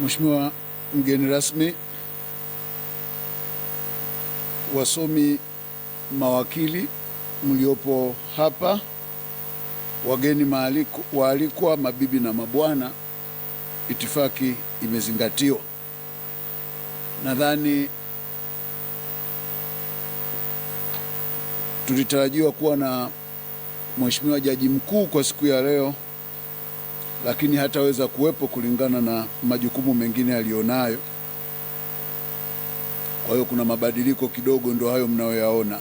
Mheshimiwa mgeni rasmi, wasomi, mawakili mliopo hapa, wageni waalikwa, mabibi na mabwana, itifaki imezingatiwa. Nadhani tulitarajiwa kuwa na Mheshimiwa Jaji Mkuu kwa siku ya leo, lakini hataweza kuwepo kulingana na majukumu mengine aliyonayo. Kwa hiyo kuna mabadiliko kidogo, ndio hayo mnayoyaona.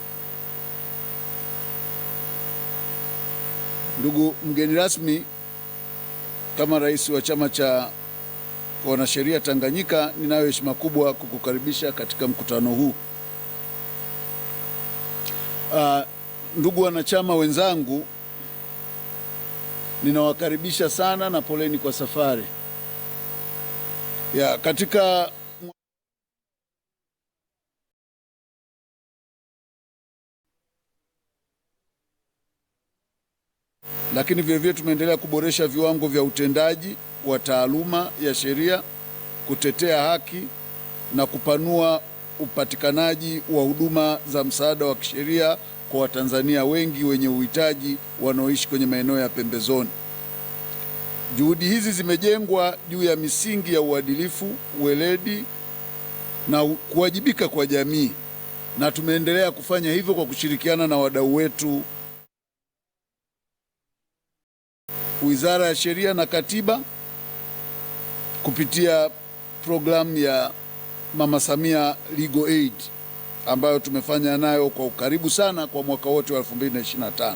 Ndugu mgeni rasmi, kama rais wa Chama cha Wanasheria Tanganyika, ninayo heshima kubwa kukukaribisha katika mkutano huu. Ndugu wanachama wenzangu, ninawakaribisha sana na poleni kwa safari katika lakini vilevile tumeendelea kuboresha viwango vya utendaji wa taaluma ya sheria, kutetea haki na kupanua upatikanaji wa huduma za msaada wa kisheria kwa Watanzania wengi wenye uhitaji wanaoishi kwenye maeneo ya pembezoni. Juhudi hizi zimejengwa juu ya misingi ya uadilifu, weledi na kuwajibika kwa jamii, na tumeendelea kufanya hivyo kwa kushirikiana na wadau wetu Wizara ya Sheria na Katiba kupitia programu ya Mama Samia Legal Aid ambayo tumefanya nayo kwa ukaribu sana kwa mwaka wote wa 2025.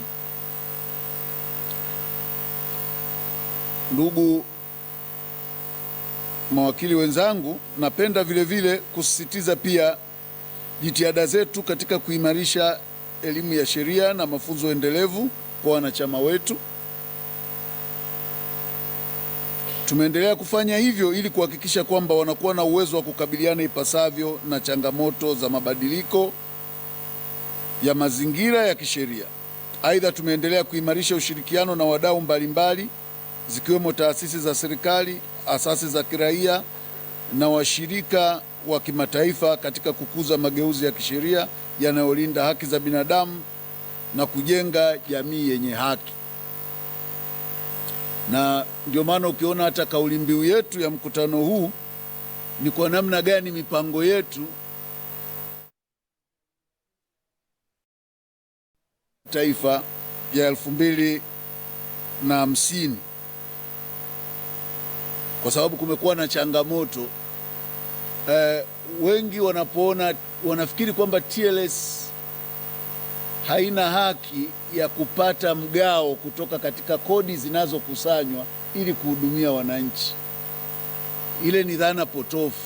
Ndugu mawakili wenzangu, napenda vile kusisitiza pia jitihada zetu katika kuimarisha elimu ya sheria na mafunzo endelevu kwa wanachama wetu. Tumeendelea kufanya hivyo ili kuhakikisha kwamba wanakuwa na uwezo wa kukabiliana ipasavyo na changamoto za mabadiliko ya mazingira ya kisheria. Aidha, tumeendelea kuimarisha ushirikiano na wadau mbalimbali zikiwemo taasisi za serikali, asasi za kiraia na washirika wa kimataifa katika kukuza mageuzi ya kisheria yanayolinda haki za binadamu na kujenga jamii yenye haki. Na ndio maana ukiona hata kauli mbiu yetu ya mkutano huu ni kwa namna gani mipango yetu taifa ya 2050, kwa sababu kumekuwa na changamoto. Wengi wanapoona wanafikiri kwamba TLS haina haki ya kupata mgao kutoka katika kodi zinazokusanywa ili kuhudumia wananchi. Ile ni dhana potofu.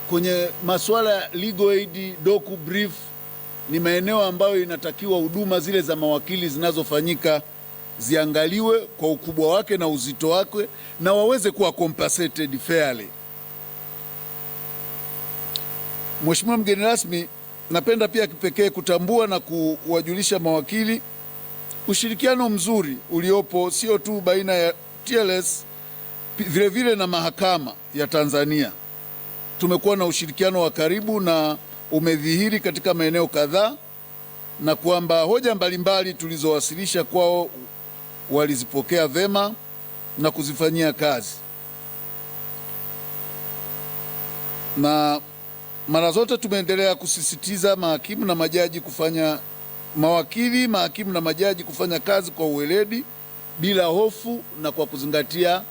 Kwenye masuala ya legal aid, docu brief ni maeneo ambayo inatakiwa huduma zile za mawakili zinazofanyika ziangaliwe kwa ukubwa wake na uzito wake na waweze kuwa compensated fairly. Mheshimiwa mgeni rasmi, napenda pia kipekee kutambua na kuwajulisha mawakili ushirikiano mzuri uliopo sio tu baina ya TLS vilevile na mahakama ya Tanzania. Tumekuwa na ushirikiano wa karibu na umedhihiri katika maeneo kadhaa, na kwamba hoja mbalimbali tulizowasilisha kwao walizipokea vema na kuzifanyia kazi. Na mara zote tumeendelea kusisitiza mahakimu na majaji kufanya kazi kwa uweledi, bila hofu na kwa kuzingatia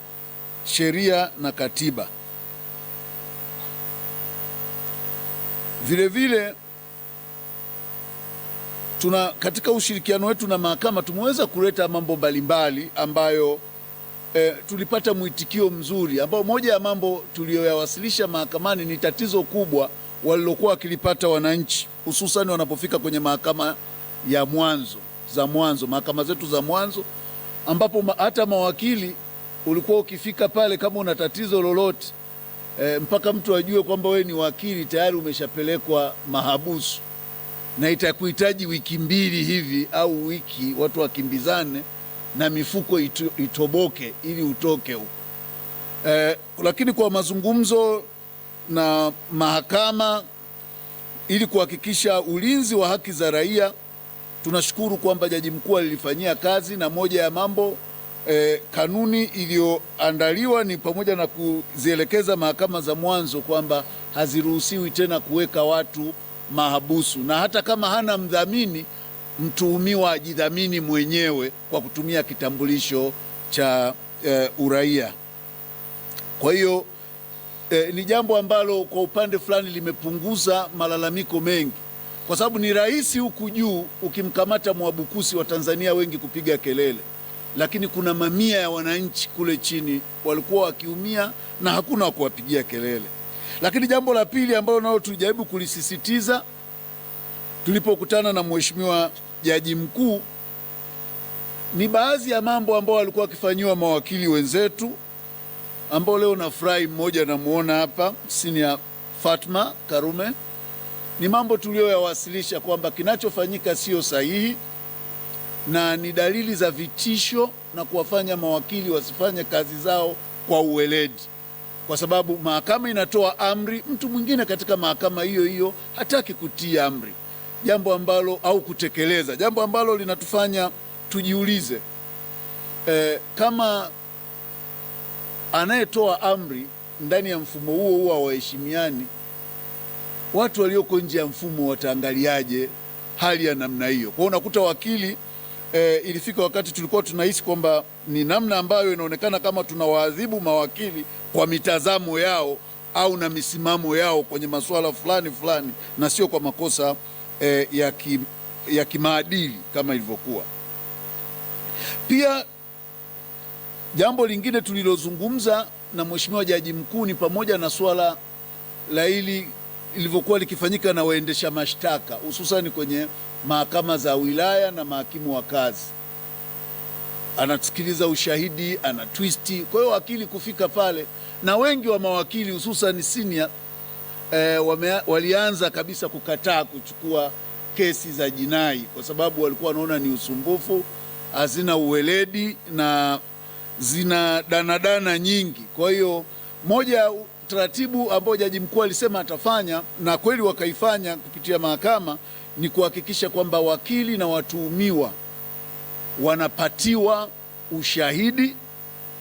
sheria na katiba. Vilevile katika ushirikiano wetu na mahakama tumeweza kuleta mambo mbalimbali ambayo tulipata mwitikio mzuri, ambao moja ya mambo tuliyoyawasilisha mahakamani ni tatizo kubwa walilokuwa wakilipata wananchi, hususan wanapofika kwenye mahakama ya mahakama zetu za mwanzo, ambapo hata mawakili ulikuwa ukifika pale kama una tatizo lolote mpaka mtu ajue kwamba we ni wakili tayari umeshapelekwa mahabusu, na itakuhitaji wiki mbili hivi au wiki watu wakimbizane na mifuko itoboke ili utoke huko. Lakini kwa mazungumzo na mahakama ili kuhakikisha ulinzi wa haki za raia, tunashukuru kwamba Jaji Mkuu alilifanyia kazi, na moja ya mambo kanuni iliyoandaliwa ni pamoja na kuzielekeza mahakama za mwanzo kwamba haziruhusiwi tena kuweka watu mahabusu, na hata kama hana mdhamini, mtuhumiwa ajidhamini mwenyewe kwa kutumia kitambulisho cha uraia. Kwa hiyo ni jambo ambalo kwa upande fulani limepunguza malalamiko mengi, kwa sababu ni rahisi huku juu ukimkamata Mwabukusi wa Tanzania wengi kupiga kelele, lakini kuna mamia ya wananchi kule chini walikuwa wakiumia na hakuna wa kuwapigia kelele. Lakini jambo la pili ambalo nalo tulijaribu kulisisitiza tulipokutana na Mheshimiwa Jaji Mkuu ni baadhi ya mambo ambayo walikuwa wakifanyiwa mawakili wenzetu, ambao leo nafurahi mmoja namuona hapa, Senior Fatma Karume. Ni mambo tuliyoyawasilisha kwamba kinachofanyika sio sahihi na ni dalili za vitisho na kuwafanya mawakili wasifanye kazi zao kwa uweledi, kwa sababu mahakama inatoa amri, mtu mwingine katika mahakama hiyo hiyo hataki kutii amri, jambo ambalo au kutekeleza, jambo ambalo linatufanya tujiulize kama anayetoa amri ndani ya mfumo huo hawaheshimiani, watu walioko nje ya mfumo wataangaliaje hali ya namna hiyo? Kwa hiyo unakuta wakili ilifika wakati tulikuwa tunahisi kwamba ni namna ambayo inaonekana kama tunawaadhibu mawakili kwa mitazamo yao au na misimamo yao kwenye masuala fulani fulani, na sio kwa makosa ya kimaadili kama ilivyokuwa. Pia jambo lingine tulilozungumza na Mheshimiwa Jaji Mkuu ni pamoja na swala la hili lilivyokuwa likifanyika na waendesha mashtaka, hususani kwenye mahakama za wilaya na mahakimu wa kazi. Anasikiliza ushahidi, ana twisti. Kwa hiyo wakili kufika pale, na wengi wa mawakili hususani senior walianza kabisa kukataa kuchukua kesi za jinai kwa sababu walikuwa wanaona ni usumbufu, hazina uweledi na zina danadana nyingi. Kwa hiyo moja ya taratibu ambao Jaji Mkuu alisema atafanya na kweli wakaifanya kupitia mahakama ni kuhakikisha kwamba wakili na watuhumiwa wanapatiwa ushahidi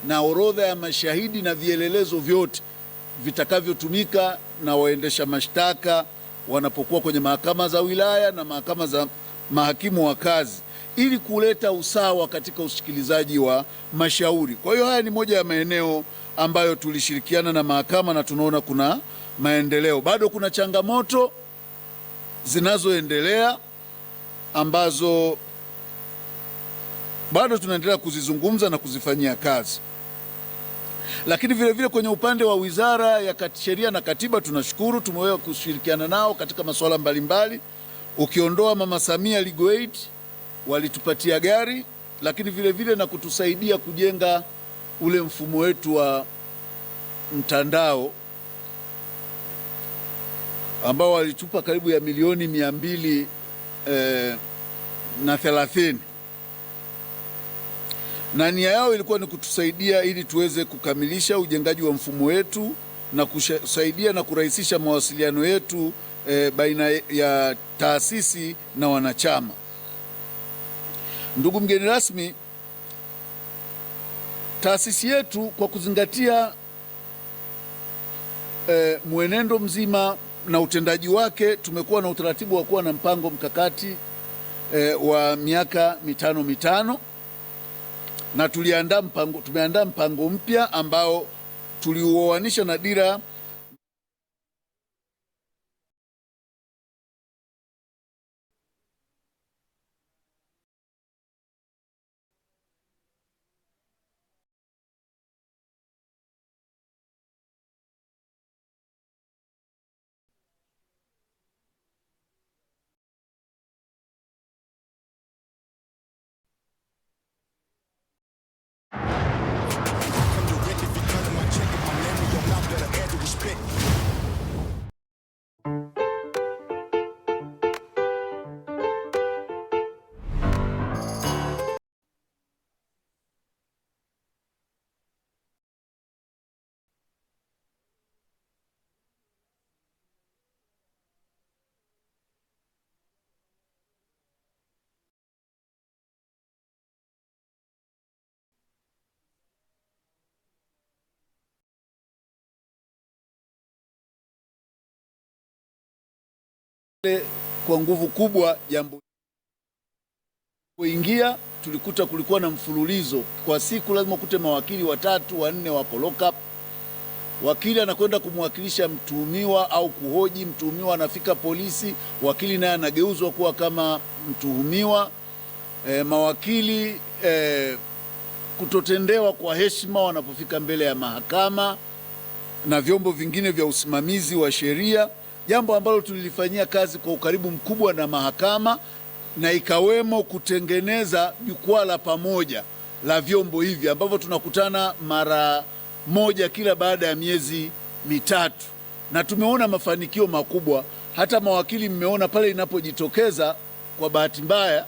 na orodha ya mashahidi na vielelezo vyote vitakavyotumika na waendesha mashtaka wanapokuwa kwenye mahakama za wilaya na mahakama za mahakimu wa kazi, ili kuleta usawa katika usikilizaji wa mashauri. Kwa hiyo haya ni moja ya maeneo ambayo tulishirikiana na mahakama na tunaona kuna maendeleo. Bado kuna changamoto zinazoendelea ambazo bado tunaendelea kuzizungumza na kuzifanyia kazi. Lakini vile vile kwenye upande wa Wizara ya Sheria na Katiba tunashukuru, tumeweza kushirikiana nao katika masuala mbalimbali. Ukiondoa Mama Samia Legal Aid, walitupatia gari, lakini vile vile na kutusaidia kujenga ule mfumo wetu wa mtandao ambao walitupa karibu ya milioni 230, na nia yao ilikuwa ni kutusaidia ili tuweze kukamilisha ujengaji wa mfumo wetu na kusaidia na kurahisisha mawasiliano yetu baina ya taasisi na wanachama. Ndugu mgeni rasmi, taasisi yetu kwa kuzingatia mwenendo mzima na utendaji wake, tumekuwa na utaratibu wa kuwa na mpango mkakati wa miaka mitano na tumeandaa mpango mpya ambao tuliuoanisha na dira kwa nguvu kubwa jambo kuingia, tulikuta kulikuwa na mfululizo kwa siku, lazima ukute mawakili 3 4 wako lock up. Wakili anakwenda kumwakilisha mtuhumiwa au kuhoji mtuhumiwa, anafika polisi, wakili naye anageuzwa kuwa kama mtuhumiwa. Mawakili kutotendewa kwa heshima wanapofika mbele ya mahakama na vyombo vingine vya usimamizi wa sheria, jambo ambalo tulilifanyia kazi kwa ukaribu mkubwa na mahakama, na ikawemo kutengeneza jukwaa la pamoja la vyombo hivi ambavyo tunakutana mara moja kila baada ya miezi mitatu, na tumeona mafanikio makubwa. Hata mawakili mmeona pale inapojitokeza kwa bahati mbaya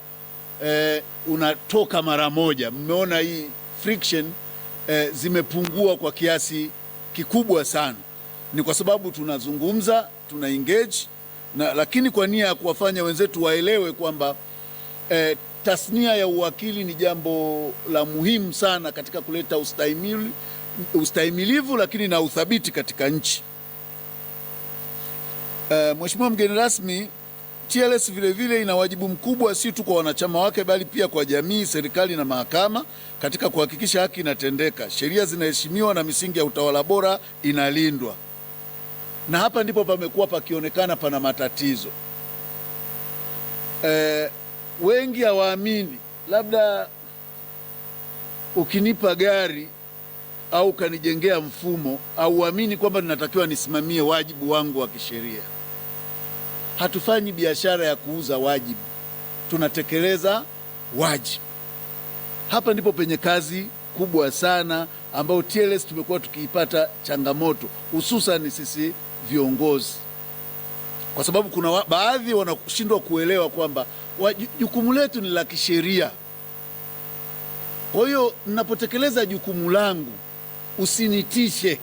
unatoka mara moja. Mmeona hii friction zimepungua kwa kiasi kikubwa sana. Ni kwa sababu tunazungumza, tuna engage lakini kwa nia ya kuwafanya wenzetu waelewe kwamba tasnia ya uwakili ni jambo la muhimu sana katika kuleta ustahimilivu lakini na uthabiti katika nchi. Mheshimiwa mgeni rasmi, TLS vile ina wajibu mkubwa si tu kwa wanachama wake bali pia kwa jamii, serikali na mahakama katika kuhakikisha haki inatendeka, sheria zinaheshimiwa na misingi ya utawala bora inalindwa. Na hapa ndipo pamekuwa pakionekana pana matatizo. Wengi hawaamini, labda ukinipa gari au ukanijengea mfumo, au uamini kwamba ninatakiwa nisimamie wajibu wangu wa kisheria. Hatufanyi biashara ya kuuza wajibu, tunatekeleza wajibu. Hapa ndipo penye kazi kubwa sana ambayo TLS tumekuwa tukiipata changamoto, hususan sisi viongozi, kwa sababu kuna baadhi wanashindwa kuelewa kwamba jukumu letu ni la kisheria. Kwa hiyo ninapotekeleza jukumu langu usinitishe.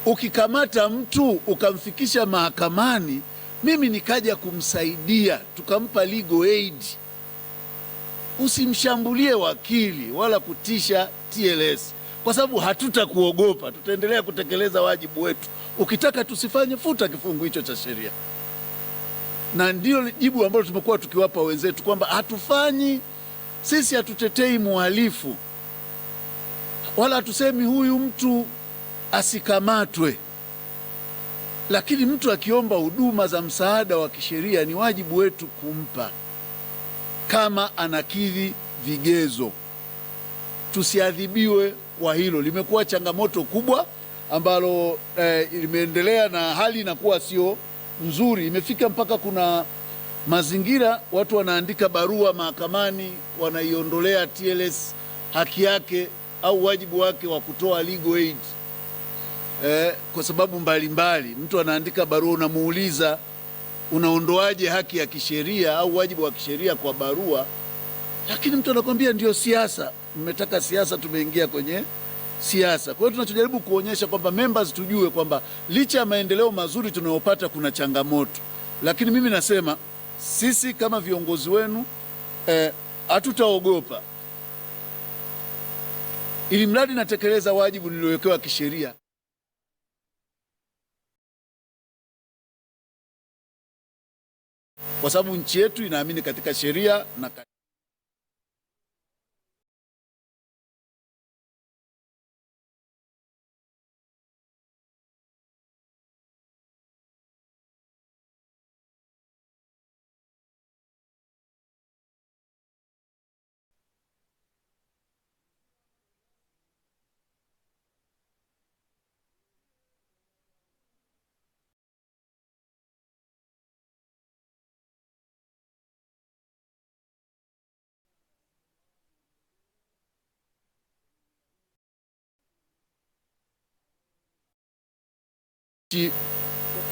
Ukikamata mtu ukamfikisha mahakamani, mimi nikaja kumsaidia, tukampa legal aid, usimshambulie wakili wala kutisha TLS, kwa sababu hatutakuogopa, tutaendelea kutekeleza wajibu wetu. Ukitaka tusifanye, futa kifungu hicho cha sheria. Na ndio jibu ambalo tumekuwa tukiwapa wenzetu kwamba hatufanyi, sisi hatutetei muhalifu wala hatusemi huyu mtu asikamatwe, lakini mtu akiomba huduma za msaada wa kisheria ni wajibu wetu kumpa kama anakidhi vigezo. Tusiadhibiwe kwa hilo. Limekuwa changamoto kubwa ambalo limeendelea na hali inakuwa sio nzuri. Imefika mpaka kuna mazingira watu wanaandika barua mahakamani, wanaiondolea TLS haki yake au wajibu wake wa kutoa legal aid kwa sababu mbalimbali. Mtu anaandika barua, unamuuliza unaondoaje haki ya kisheria au wajibu wa kisheria kwa barua, lakini mtu anakwambia ndio siasa, mmetaka siasa, tumeingia kwenye siasa. Kwa hiyo tunachojaribu kuonyesha kwamba members tujue kwamba licha ya maendeleo mazuri tunayopata kuna changamoto, lakini mimi nasema sisi kama viongozi wenu hatutaogopa, ili mradi natekeleza wajibu niliowekewa kisheria. Kwa sababu nchi yetu inaamini katika sheria na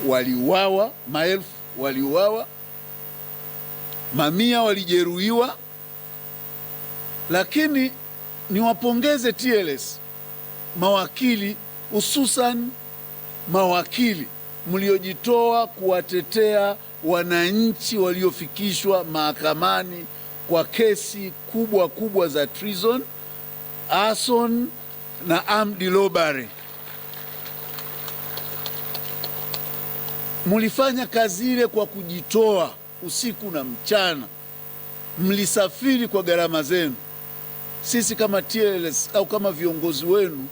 waliuawa, maelfu waliuawa, mamia walijeruhiwa. Lakini niwapongeze TLS, mawakili, hususan mawakili mliojitoa kuwatetea wananchi waliofikishwa mahakamani kwa kesi kubwa za treason, arson na armed robbery. Mlifanya kazi ile kwa kujitoa usiku na mchana, mlisafiri kwa gharama zenu. Sisi kama TLS au kama viongozi wenu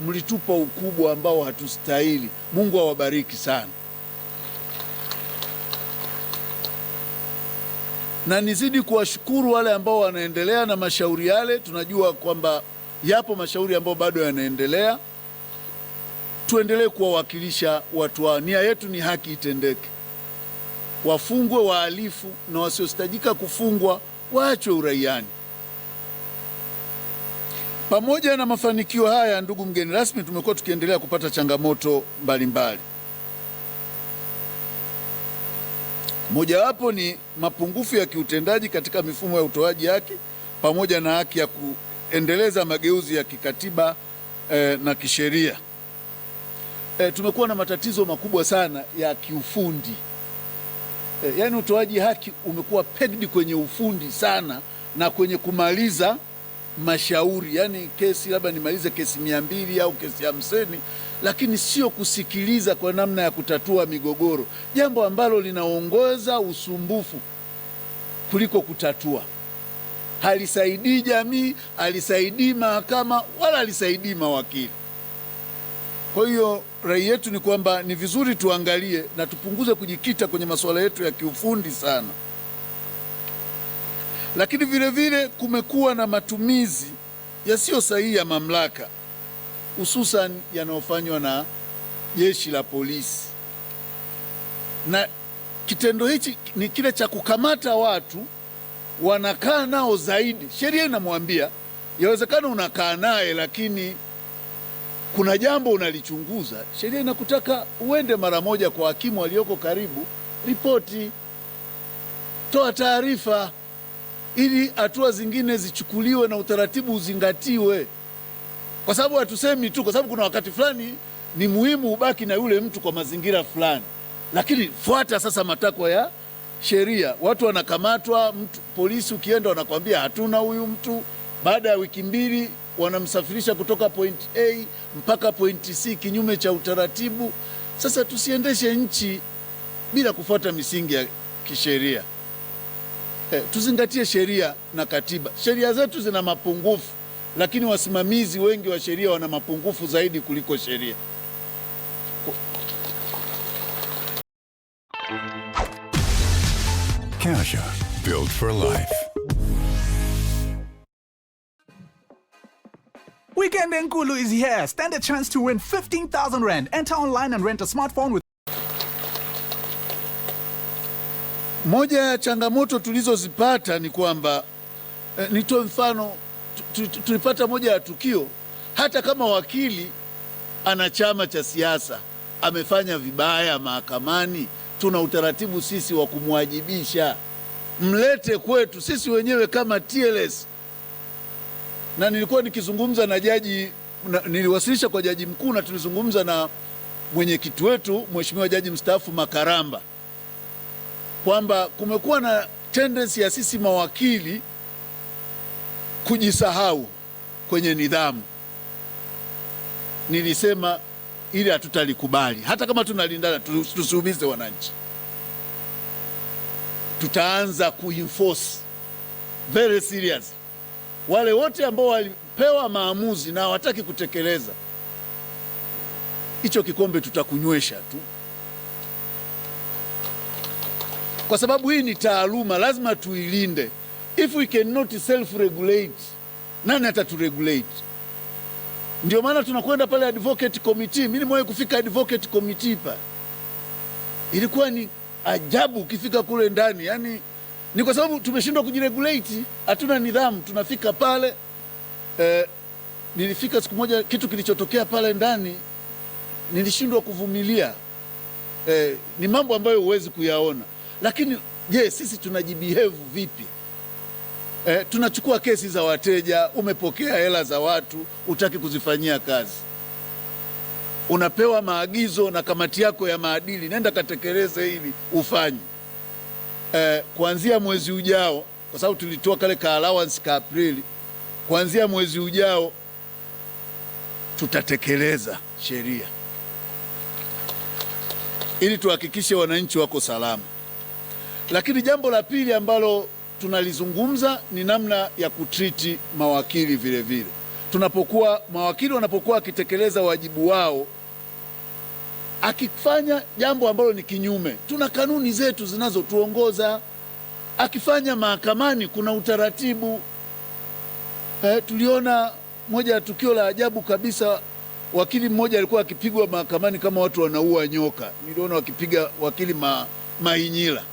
mlitupa ukubwa ambao hatustahili. Mungu awabariki sana. Na nizidi kuwashukuru wale ambao wanaendelea na mashauri yale. Tunajua kwamba yapo mashauri ambayo bado yanaendelea. Tuendelee kuwawakilisha watu hao. Nia yetu ni haki itendeke, wafungwe wahalifu na wasiostajika kufungwa waachwe uraiani. Pamoja na mafanikio haya, ndugu mgeni rasmi, tumekuwa tukiendelea kupata changamoto mbalimbali. Mojawapo ni mapungufu ya kiutendaji katika mifumo ya utoaji haki pamoja na haki ya kuendeleza mageuzi ya kikatiba na kisheria. Tumekuwa na matatizo makubwa sana ya kiufundi. Yaani utoaji haki umekuwa pegged kwenye ufundi sana na kwenye kumaliza mashauri. Yaani kesi labda nimalize kesi 200 au kesi 50, lakini sio kusikiliza kwa namna ya kutatua migogoro, jambo ambalo linaongoza usumbufu kuliko kutatua. Halisaidii jamii, halisaidii mahakama, wala halisaidii mawakili. Kwa hiyo rai yetu ni kwamba ni vizuri tuangalie na tupunguze kujikita kwenye masuala yetu ya kiufundi sana. Lakini vile vile kumekuwa na matumizi yasiyo sahihi ya mamlaka, hususan yanayofanywa na jeshi la polisi, na kitendo hichi ni kile cha kukamata watu wanakaa nao zaidi. Sheria inamwambia yawezekana unakaa naye, lakini kuna jambo unalichunguza, sheria inakutaka uende mara moja kwa hakimu aliyoko karibu, ripoti, toa taarifa, ili hatua zingine zichukuliwe na utaratibu uzingatiwe. Kwa sababu hatusemi tu kwa sababu kuna wakati fulani ni muhimu ubaki na yule mtu kwa mazingira fulani, lakini fuata sasa matakwa ya sheria. Watu wanakamatwa, polisi ukienda wanakwambia hatuna huyu mtu, baada ya wiki 2 wanamsafirisha kutoka point A mpaka point C kinyume cha utaratibu. Sasa tusiendeshe nchi bila kufuata misingi ya kisheria. Tuzingatie sheria na katiba. Sheria zetu zina mapungufu, lakini wasimamizi wengi wa sheria wana mapungufu zaidi kuliko sheria. Kasha, built for life. Weekend Enkulu is here. Stand a chance to win 15,000 Rand. Enter online and rent a smartphone with... Moja ya changamoto tulizozipata ni kwamba nitoe mfano, tulipata moja ya tukio, hata kama wakili ana chama cha siasa amefanya vibaya mahakamani, tuna utaratibu sisi wa kumwajibisha. Mlete kwetu sisi wenyewe kama TLS. Na nilikuwa nikizungumza na jaji, niliwasilisha kwa jaji mkuu na tulizungumza na mwenyekiti wetu Mheshimiwa Jaji mstaafu Makaramba kwamba kumekuwa na tendency ya sisi mawakili kujisahau kwenye nidhamu. Nilisema ili hatutalikubali, hata kama tunalindana, tusiumize wananchi. Tutaanza kuenforce very serious wale wote ambao walipewa maamuzi na hawataki kutekeleza. Hicho kikombe tutakunywesha tu, kwa sababu hii ni taaluma, lazima tuilinde. If we cannot self regulate, nani ataturegulate? Ndio maana tunakwenda pale advocate committee. Mimi nimewahi kufika advocate committee pale, ilikuwa ni ajabu ukifika kule ndani. Yani ni kwa sababu tumeshindwa kujiregulate, hatuna nidhamu. Tunafika pale nilifika siku moja, kitu kilichotokea pale ndani nilishindwa kuvumilia. Ni mambo ambayo huwezi kuyaona, lakini je, sisi tunajibehave vipi? Tunachukua kesi za wateja, umepokea hela za watu, hutaki kuzifanyia kazi. Unapewa maagizo na kamati yako ya maadili, nenda katekeleze hili ufanye. Kuanzia mwezi ujao, kwa sababu tulitoa kale ka allowance ka Aprili, kuanzia mwezi ujao tutatekeleza sheria. ili tuhakikishe wananchi wako salama. Lakini jambo la pili ambalo tunalizungumza ni namna ya kutriti mawakili vile vile. Mawakili wanapokuwa wakitekeleza wajibu wao, akifanya jambo ambalo ni kinyume, tuna kanuni zetu zinazotuongoza. Akifanya mahakamani kuna utaratibu. Tuliona moja ya tukio la ajabu kabisa, wakili mmoja alikuwa akipigwa mahakamani kama watu wanaua nyoka. Niliona wakipiga wakili Mahinyila,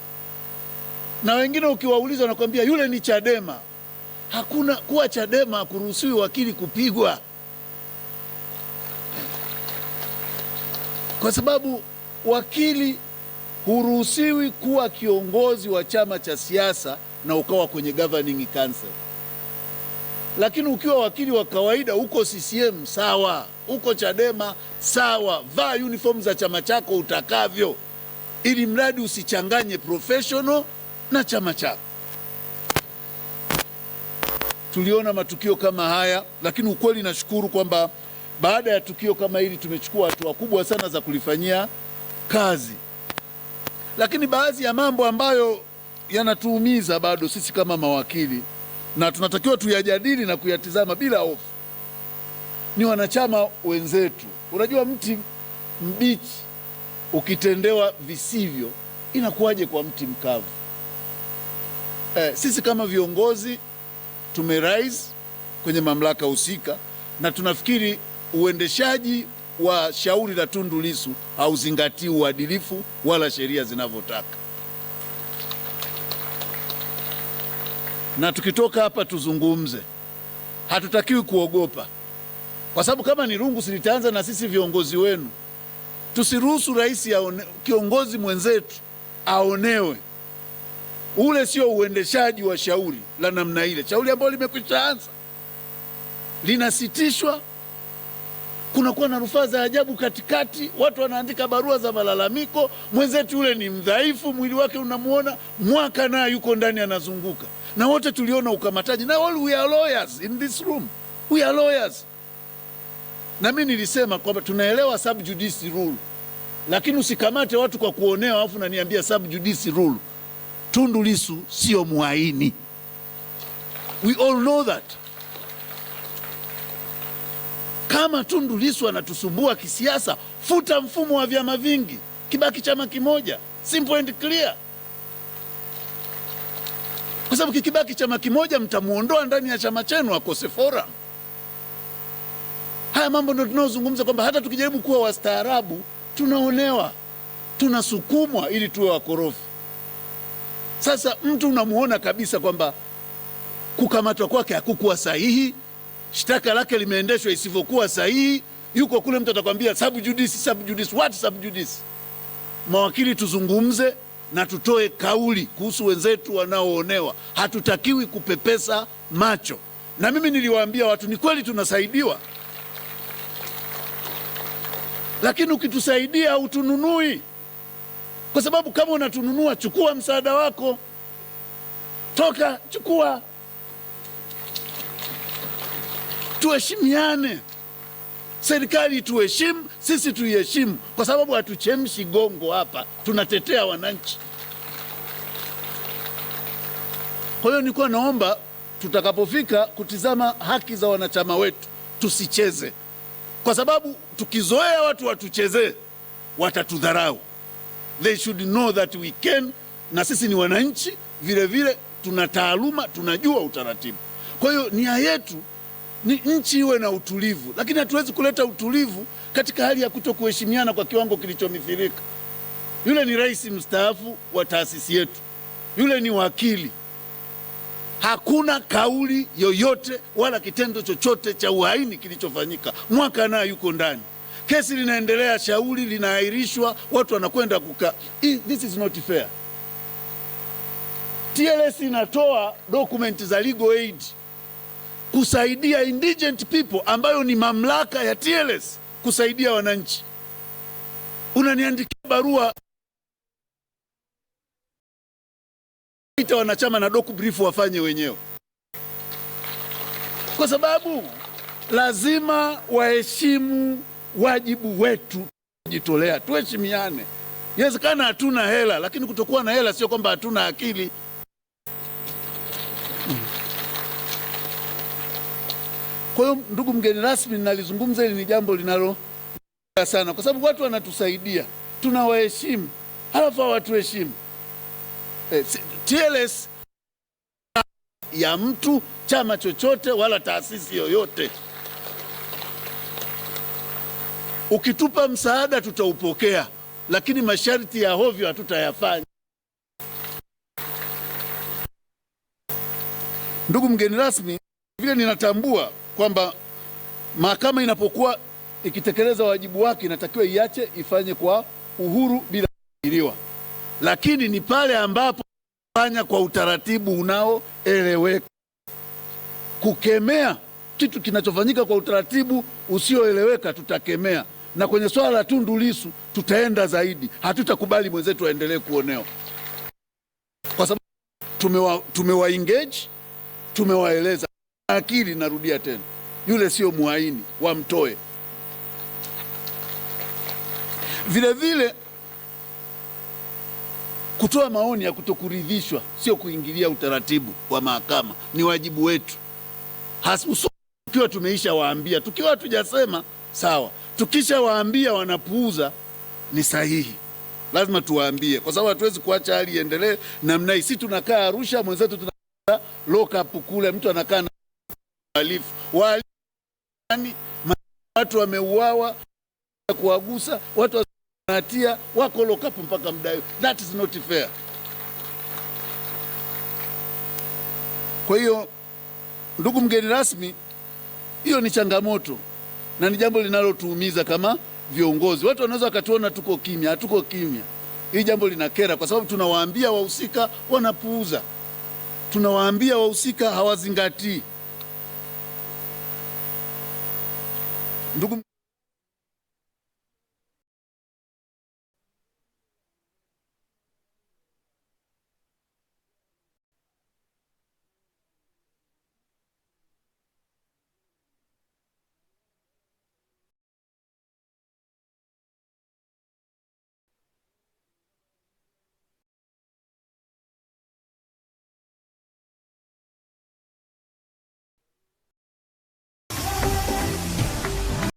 na wengine ukiwauliza wanakuambia yule ni Chadema. Hakuna kuwa Chadema hakuruhusiwi wakili kupigwa, kwa sababu wakili huruhusiwi kuwa kiongozi wa chama cha siasa na ukawa kwenye governing council. Lakini ukiwa wakili wa kawaida, uko CCM sawa, uko Chadema sawa, vaa uniform za chama chako utakavyo, ili mradi usichanganye professional na chama chako. Tuliona matukio kama haya, lakini ukweli nashukuru kwamba baada ya tukio kama hili tumechukua hatua kubwa sana za kulifanyia kazi. Lakini baadhi ya mambo ambayo yanatuumiza bado sisi kama mawakili, na tunatakiwa tuyajadili na kuyatizama bila hofu, ni wanachama wenzetu. Unajua, mti mbichi ukitendewa visivyo inakuwaje kwa mti mkavu? Sisi kama viongozi tumerais kwenye mamlaka husika, na tunafikiri uendeshaji wa shauri la Tundu Lissu hauzingatii uadilifu wala sheria zinavyotaka. Na tukitoka hapa tuzungumze, hatutakiwi kuogopa, kwa sababu kama ni rungu silitaanza na sisi viongozi wenu. Tusiruhusu rais kiongozi mwenzetu aonewe. Ule sio uendeshaji wa shauri la namna ile. Shauri ambalo limekwisha anza linasitishwa, kunakuwa na rufaa za ajabu katikati, watu wanaandika barua za malalamiko. Mwenzetu yule ni mdhaifu, mwili wake unamuona, mwaka naye yuko ndani anazunguka. Na wote tuliona ukamataji, na all we are lawyers in this room, we are lawyers. Na mimi nilisema kwamba tunaelewa sub judice rule, lakini usikamate watu kwa kuonewa alafu unaniambia sub judice rule. Tundu Lissu sio muhaini, we all know that. Kama Tundu Lissu anatusumbua kisiasa, futa mfumo wa vyama vingi, kibaki chama kimoja, simple and clear. Kwa sababu kikibaki chama kimoja, mtamuondoa ndani ya chama chenu akose forum. Haya mambo ndio tunaozungumza, kwamba hata tukijaribu kuwa wastaarabu tunaonewa, tunasukumwa ili tuwe wakorofi. Sasa mtu unamuona kabisa kwamba kukamatwa kwake hakukuwa sahihi, shtaka lake limeendeshwa isivyokuwa sahihi, yuko kule, mtu atakwambia sub judice, sub judice. What sub judice? Mawakili tuzungumze na tutoe kauli kuhusu wenzetu wanaoonewa. Hatutakiwi kupepesa macho. Na mimi niliwaambia watu, ni kweli tunasaidiwa, lakini ukitusaidia hautununui. Kwa sababu kama unatununua, chukua msaada wako, toka chukua. Tuheshimiane, serikali tuheshimu, sisi tuiheshimu, kwa sababu hatuchemshi gongo hapa, tunatetea wananchi. Kwa hiyo nilikuwa naomba tutakapofika kutizama haki za wanachama wetu tusicheze, kwa sababu tukizoea watu watuchezee watatudharau. They should know that we can, na sisi ni wananchi vile vile, tuna taaluma, tunajua utaratibu. Kwa hiyo nia yetu ni nchi iwe na utulivu, lakini hatuwezi kuleta utulivu katika hali ya kutokuheshimiana kwa kiwango kilichomithilika. Yule ni rais mstaafu wa taasisi yetu, yule ni wakili. Hakuna kauli yoyote wala kitendo chochote cha uhaini kilichofanyika. Mwaka naye yuko ndani, kesi linaendelea, shauri linaahirishwa, watu wanakwenda kukaa. This is not fair. TLS inatoa dokumenti za legal aid kusaidia indigent people, ambayo ni mamlaka ya TLS kusaidia wananchi. Unaniandikia barua ita wanachama na docu brief wafanye wenyewe, kwa sababu lazima waheshimu wajibu wetu, kujitolea, tuheshimiane. Inawezekana hatuna hela, lakini kutokuwa na hela sio kwamba hatuna akili. Kwa hiyo ndugu mgeni rasmi, nalizungumza hili ni jambo linalo sana, kwa sababu watu wanatusaidia, tunawaheshimu, halafu hawatuheshimu. TLS ya mtu, chama chochote, wala taasisi yoyote. Ukitupa msaada tutaupokea, lakini masharti ya hovyo hatutayafanya. Ndugu mgeni rasmi, vile ninatambua kwamba mahakama inapokuwa ikitekeleza wajibu wake inatakiwa iache ifanye kwa uhuru bila kuingiliwa, lakini ni pale ambapo fanya kwa utaratibu unaoeleweka. Kukemea kitu kinachofanyika kwa utaratibu usioeleweka tutakemea, na kwenye swala la Tundu Lissu tutaenda zaidi. Hatutakubali mwenzetu aendelee kuonewa, kwa sababu tumewa engage, tumewaeleza akili. Narudia tena, yule sio muhaini, wamtoe. Vile vile kutoa maoni ya kutokuridhishwa sio kuingilia utaratibu wa mahakama, ni wajibu wetu. Tukiwa tumeisha waambia, tukiwa hatujasema sawa, tukisha waambia wanapuuza, ni sahihi. Lazima tuwaambie, kwa sababu hatuwezi kuacha hali iendelee namna hii. Sisi tunakaa Arusha, mwenzetu tunakaa lock up kule, mtu anakaa na wahalifu. Watu wameuawa, kuwagusa watu hatia, wako lock up mpaka muda. That is not fair. Kwa hiyo ndugu mgeni rasmi, hiyo ni changamoto na ni jambo linalotuumiza kama viongozi. Watu wanaweza wakatuona tuko kimya. Hatuko kimya. Hii jambo linakera, kwa sababu tunawaambia wahusika wanapuuza, tunawaambia wahusika hawazingatii. Ndugu